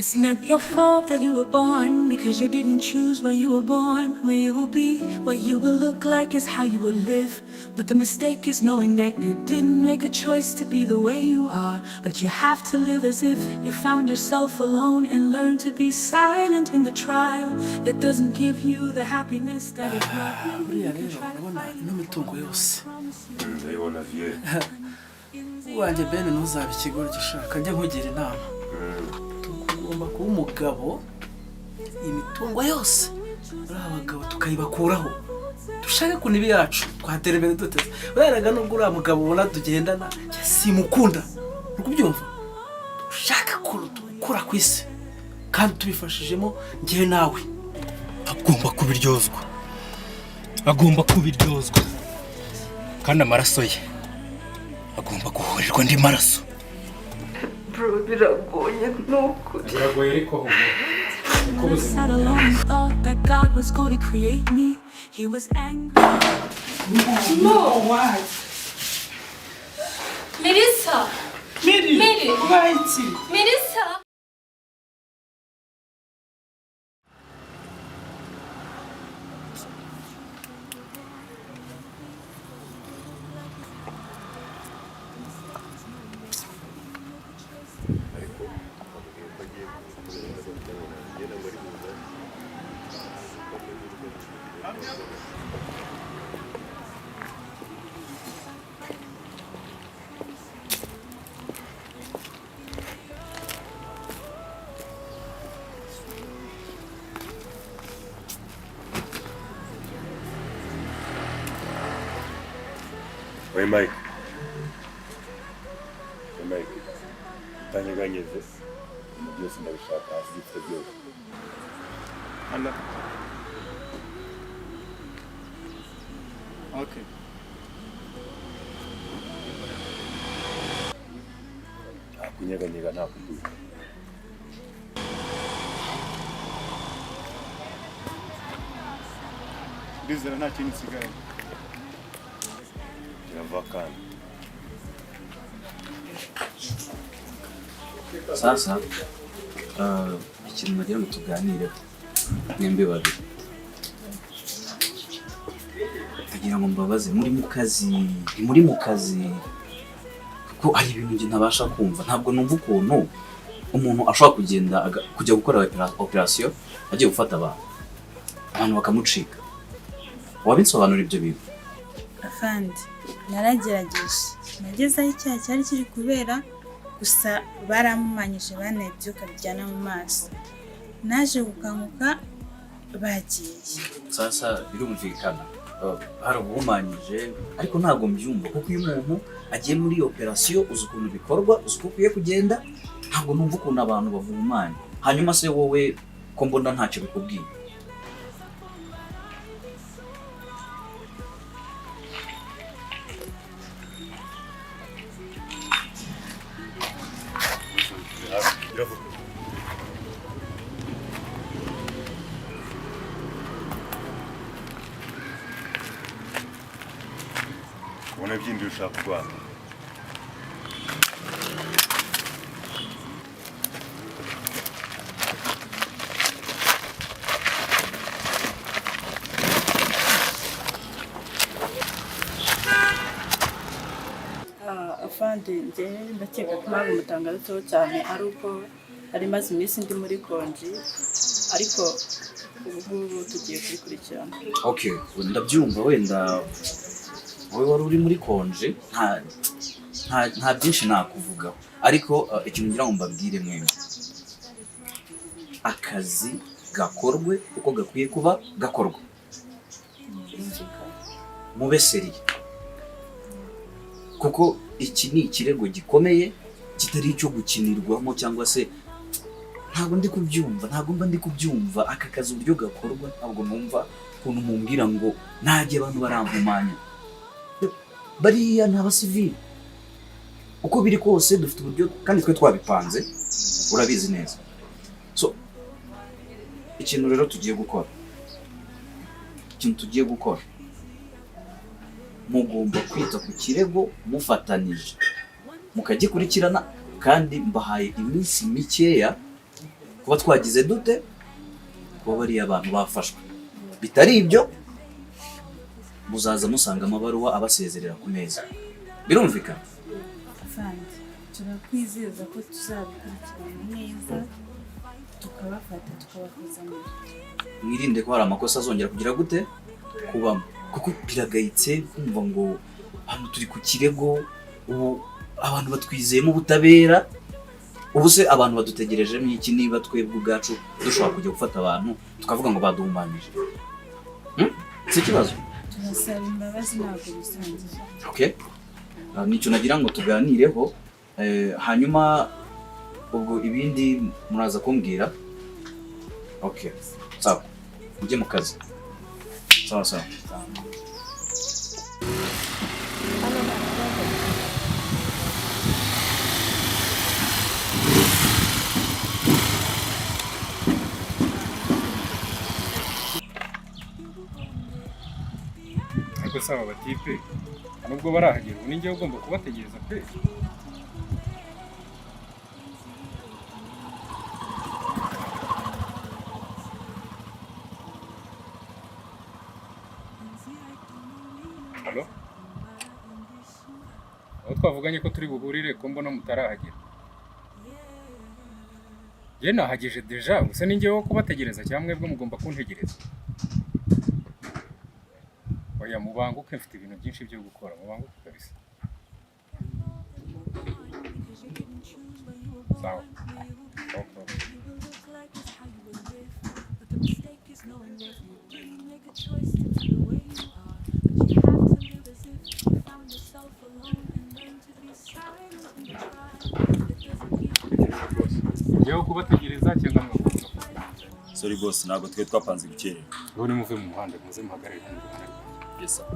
It's not your fault that you were born, because you didn't choose where you were born. Where you will be, what you will look like is how you will live. But the mistake is knowing that you didn't make a choice to be the way you are. But you have to live as if you found yourself alone, and learn to be silent in the trial that doesn't give you the happiness that it brought you. You can try to fight n'imitungo yose ndabibona vie wanjye bene ntuzaba ikigori gishaka njye nkugira inama tugomba kuba umugabo imitungo yose ari abagabo tukayibakuraho dushaka ku nibi yacu twatera imbere duteze uraraga nubwo uriya mugabo ubona tugendana simukunda ukubyumva dushaka kura ku isi kandi tubifashijemo njyewe nawe agomba kubiryozwa kandi amaraso ye agomba guhurirwa andi maraso. Bro, biragoye n'ukuri. Biragoye ariko Never sat alone and thought that God was going to create me. He was angry. no why Melissa! Mary why Melissa! Oi Mike. Utanyeganyeze byose ndabishaka hasi gifite byose. Hello. Okay. Kunyeganyega nta kuduka. Ndizera nta kintu nsigaye. Kiravakana. Sasa ikintu nagira ngo tuganire mwembi babiri, kugira ngo mbabaze muri mu kazi kuko hari ibintu njye ntabasha kumva. Ntabwo numva ukuntu umuntu ashobora kujya gukora operation agiye gufata abantu bakamucika. Wabinsobanura ibyo bintu? Afandi, naragerageje nagezaho icyaha cyari kiri kubera, gusa baramumanyije banebyuka bijyana mu maso, naje gukanguka bagiye. Sasa birumvikana hari ubuhumanyije, ariko ntabwo mbyumva kuko iyo umuntu agiye muri operation uzi ukuntu bikorwa, uzi uko ukwiye kugenda. Ntabwo numva ukuntu abantu bavumanya. Hanyuma se wowe ko mbona ntacyo bikubwiye? Ubona byindi ushaka kurwana. Afandi, njye ndakeka ko mpamvu umutangazo cyane ari uko ari maze iminsi ndi muri konji, ariko ubu tugiye kubikurikirana. Okay, ndabyumva. Wenda wowe wari uri muri konje, nta byinshi nakuvugaho, ariko ikintu ngira ngo mbabwire mwembi, akazi gakorwe uko gakwiye kuba gakorwa. Mube seriye, kuko iki ni ikirego gikomeye kitari icyo gukinirwamo, cyangwa se ntabwo ndi kubyumva aka kazi uburyo gakorwa. Ntabwo numva ukuntu mumbwira ngo najye abantu barampumanya. Bariya ni abasivili, uko biri kose dufite uburyo kandi twe twabipanze, urabizi neza. So ikintu rero tugiye gukora, mugomba kwita ku kirego mufatanije mukagikurikirana, kandi mbahaye iminsi mikeya kuba twagize dute kuba bariya abantu bafashwe. Bitari ibyo muzaza musanga amabaruwa abasezerera ku meza. Birumvikana? Afande, turakwizeza ko tuzabikurikirana neza tukabafata tukabakuzanira. Mwirinde ko hari amakosa azongera kugira gute kubamo, kuko biragayitse kumva ngo hano turi ku kirego, ubu abantu batwizeyemo ubutabera. Ubu se abantu badutegerejemo iki niba twebwe ubwacu dushobora kujya gufata abantu tukavuga ngo baduhumanije? Si ikibazo? Turasaba imbabazi ntabwo bisanzwe. Okay. Nicyo nagira ngo tuganireho, hanyuma ubwo ibindi muraza kumbwira. Okay. Sawa. Mujye mu kazi. Sawa sawa. ariko saba batipe nubwo barahagera ubu ninjye ugomba kubategereza pe. Halo? Aho twavuganye ko turi buhurire ko mbona mutarahagera. Njye nahagije deja, gusa ninjye wo kubategereza cyangwa mwebwe mugomba kuntegereza. Oya mubanguke, mfite ibintu byinshi byo gukora, mubanguke kabisa. Sawa. Okay. Njyewe kubategereza cyangwa mwakomeza? Sorry boss, ntabwo twe twapanze gukerera. None muve mu muhanda muze muhagarare hano. Yes sir.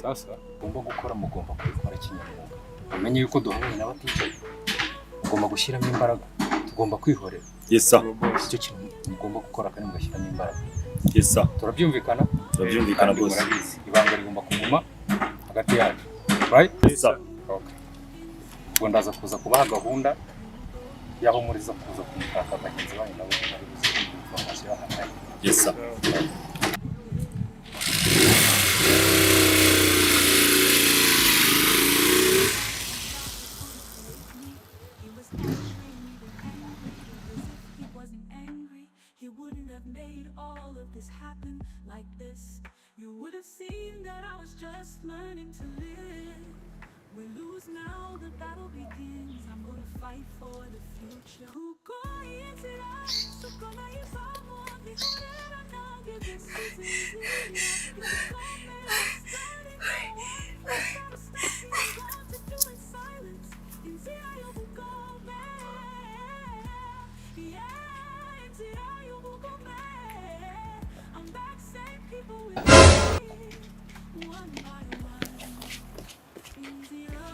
Sasa ugomba gukora mugomba kubikora kinyamwuga. Umenye yuko duhanganye n'abaticaye. Ugomba gushyiramo imbaraga. Tugomba kwihorera. Yes sir. Icyo kintu mugomba gukora kandi mugashyiramo imbaraga. Yes sir. Turabyumvikana? Turabyumvikana boss. Ibanga rigomba kuguma hagati yacu. Right? Yes sir. Okay. Ubwo ndaza kuza kubaha gahunda yaho muriza kuza kumutaka bagenzi banyu nabo bari buzima hano. Yes sir. You would have seen that I was just learning to live. We lose now, the battle begins. I'm gonna fight for the future. Inzira, I'm back, same people with me, one by one. Inzira.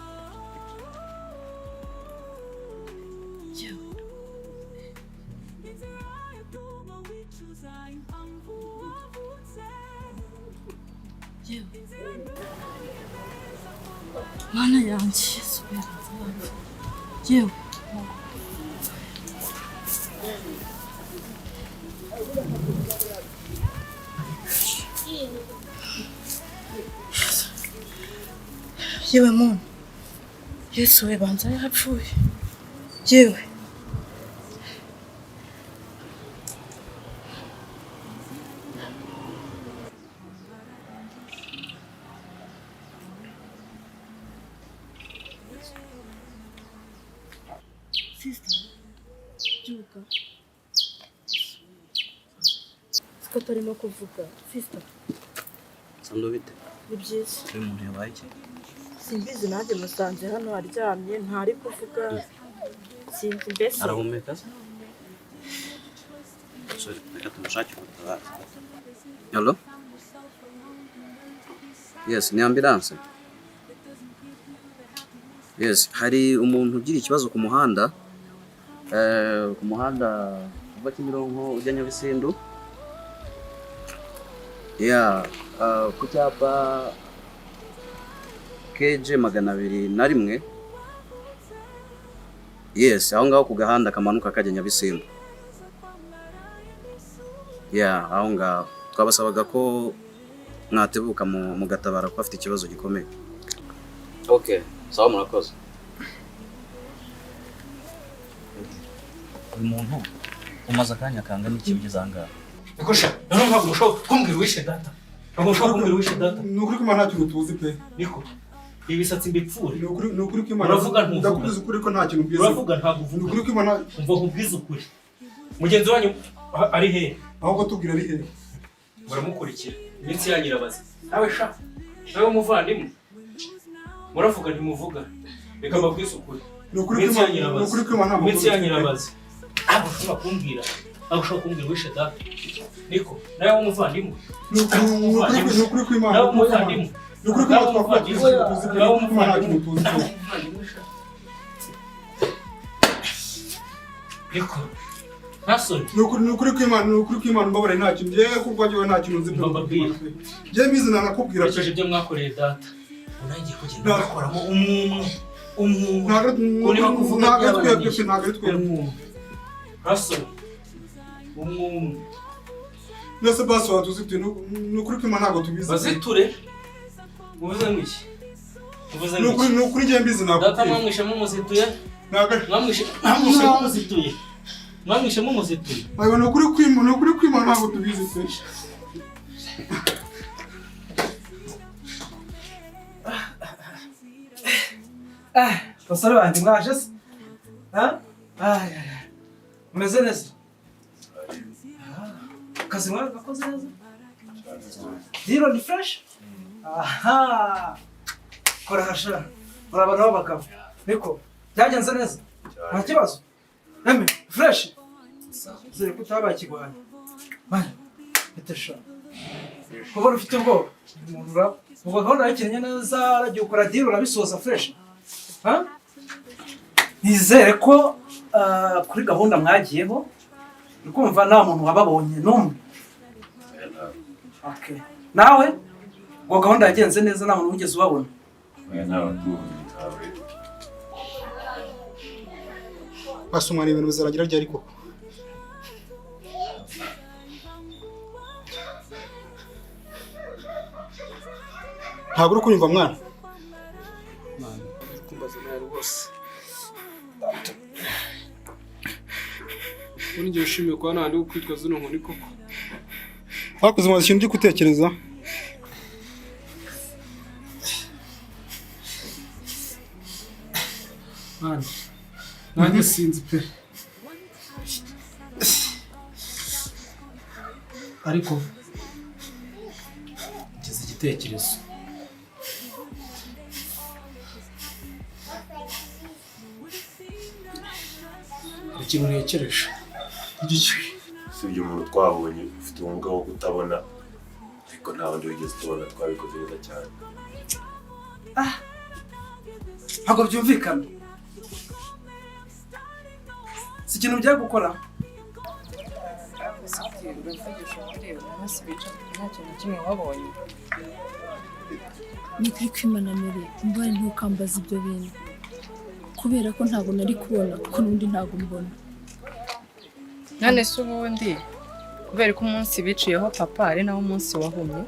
Mana yanjye subira zawe. Yewe. Yewe muntu. Yesu we banza yapfuye. Yewe. Siko turimo kuvuga sister. Sando bite? Ni byiza. Uyu muntu yabaye iki? Simbizi nanjye musanze hano aryamye ntari kuvuga. Sinzi mbese. Arahumeka se? Sorry, reka tumushakire ubutabazi. Hello? Yes, ni ambulance. Yes, hari umuntu ugira ikibazo ku muhanda. Ku muhanda uva Kimironko ujya Nyabisindu. Yeah, ku cyapa KG 201. Yes, aho ngaho ku gahanda kamanuka kajya Nyabisimbo. Yeah, aho ngaho. Twabasabaga ko mwatebuka mu gatabara ko afite ikibazo gikomeye. Okay, sawa murakoze. Uyu muntu umaze akanya kangana iki ugeze ahangaha? Nikosha, none ntabwo ushobora kumbwira wishe data. Ntabwo ushobora kumbwira wishe data. Ni ukuri ko nta kintu tuzi pe. Niko. Ibisatsi mbipfure. Ni ukuri ko Imana. Uravuga ntuvuga. Ndakubwiza ukuri ko nta kintu mbizi. Uravuga ntabwo uvuga. Ni ukuri ko Imana. Umva nkubwiza ukuri. Mugenzi wanyu ari he? Ahubwo tubwira ari he? Muramukurikira. Iminsi ya nyirabazi. Nawe sha. Nawe umuvandimwe. Muravuga ntimuvuga. Reka mbabwize ukuri. Ni ukuri ko Imana. Iminsi ya nyirabazi. Ntabwo ushobora kumbwira. Ntabwo ushobora kumbwira wishe data. Niko. Nawe umuvandimwe. Ni ukuri ko Imana. Nawe umuvandimwe. Ni ukuri ko Imana twavuga tuzi pe. Ni ukuri ko Imana nta kintu tuzi pe. Niko. Nasoni. Ni ukuri ko Imana mbabare nta kintu. Ngiye kuko njyewe nta kintu nzi pe. Ngiye mbizi nakubwira pe. Ibyo mwakoreye data. Unangiye kugenda bakoramo umwumwe. Ntabwo twebwe pe, ntabwo twebwe. Nasoni. Umwumwe. Nese baso watuzite ni ukuri ko Imana ntabwo tubizi. Baziture. Uvuze ngiki? Uvuze ngiki? Ni ukuri ngiye mbizi nakubwira. Data mwamwishe mumuzituye? Mwamwishe mumuzituye. Mwamwishe mumuzituye. Ayo ni ukuri ko Imana ntabwo tubizi pe. Basore bandi mwaje se? Meze neza? Kazi mwagakoze neza? Zero ni fresh? Aha! Kora hasha. Murabana b'abagabo. Niko, byagenze neza? Nta kibazo? Eme, fresh? Zere kutabaye kigwanya. Bana, bitesha. Kuba ufite ubwoba. Umuntu ura, ubwo gahunda yakiranye neza, aragiye ukora deal urabisoza fresh. Ha? Nizere ko kuri gahunda mwagiyeho ukumva nta muntu wababonye n'umwe. Okay. Nawe ngo gahunda yagenze neza nta muntu wigeze ubabona. Basumana ibintu bizaragira ryari koko. Ntabwo uri kunyumva mwana. Uri ngiye ushimiye kuba nta ndi kwitwa zino nkoni koko. Wakoze mu kintu ndi gutekereza. Mwana. Nanjye sinzi pe. Ariko ngize igitekerezo. Ikintu nekereje. Si ibyo umuntu twabonye ufite ubumuga bwo kutabona ariko nta wundi wigeze tubona twabikoze neza cyane. Ntabwo byumvikana. Si ikintu bya gukora. Ni kuri kwimana mere mbari ntukambaza ibyo bintu kubera ko ntabwo nari kubona kuko n'undi ntabwo mbona. None se ubundi kubera ko umunsi biciyeho papa ari nawo umunsi wahumye?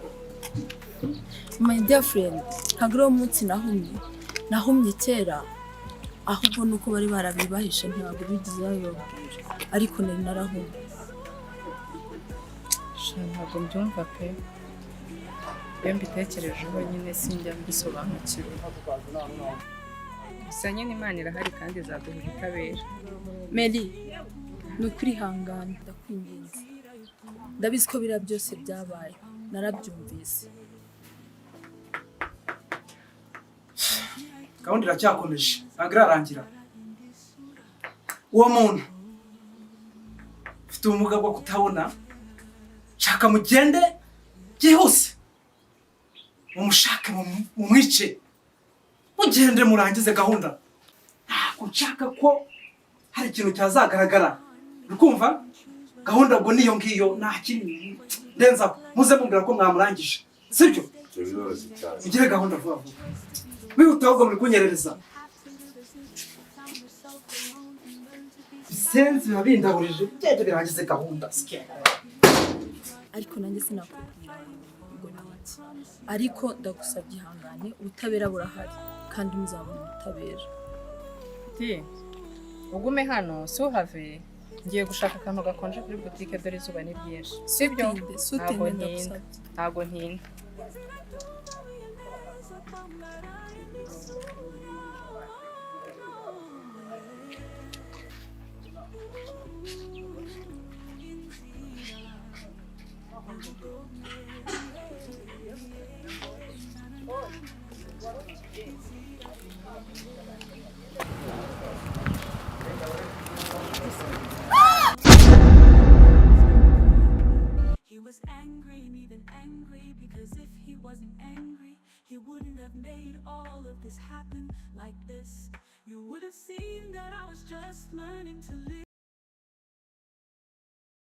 My dear friend, ntabwo ari umunsi nahumye kera, ahubwo nuko bari barabibahishe ntabwo bigeze babibabwira, ariko nari narahumye. Ntabwo mbyumva pe. Iyo mbitekerejeho nyine sinjya mbisobanukirwa. Gusa nyine Imana irahari kandi izaduha ubutabera. Mary, ni ukwihangana ndakwinginze. Ndabizi ko biriya byose byabaye, narabyumvise. Gahunda iracyakomeje, ntabwo irarangira. Uwo muntu ufite ubumuga bwo kutabona, shaka mugende byihuse. Mumushake mumwice. Mugende murangize gahunda. Ntabwo nshaka ko hari ikintu cyazagaragara. Ukumva? Gahunda ubwo niyo ngiyo nta kintu ndenza muze mumbwira ko mwamurangije. Sibyo? Mugire gahunda vuba vuba. Wihuta ahubwo muri kunyerereza. sense biba bindahurije byaje birangize gahunda ariko nanjye sinakubwira ngo ni iki, ariko ndagusabye ihangane, ubutabera burahari kandi muzabona ubutabera. ugume hano si uhave, ngiye gushaka akantu gakonje kuri butike dore izuba ni ryinshi, sibyo? Ntabwo ntinda. He was angry and even angry because if he wasn't angry, he wouldn't have made all of this happen like this. You would have seen that I was just learning to live.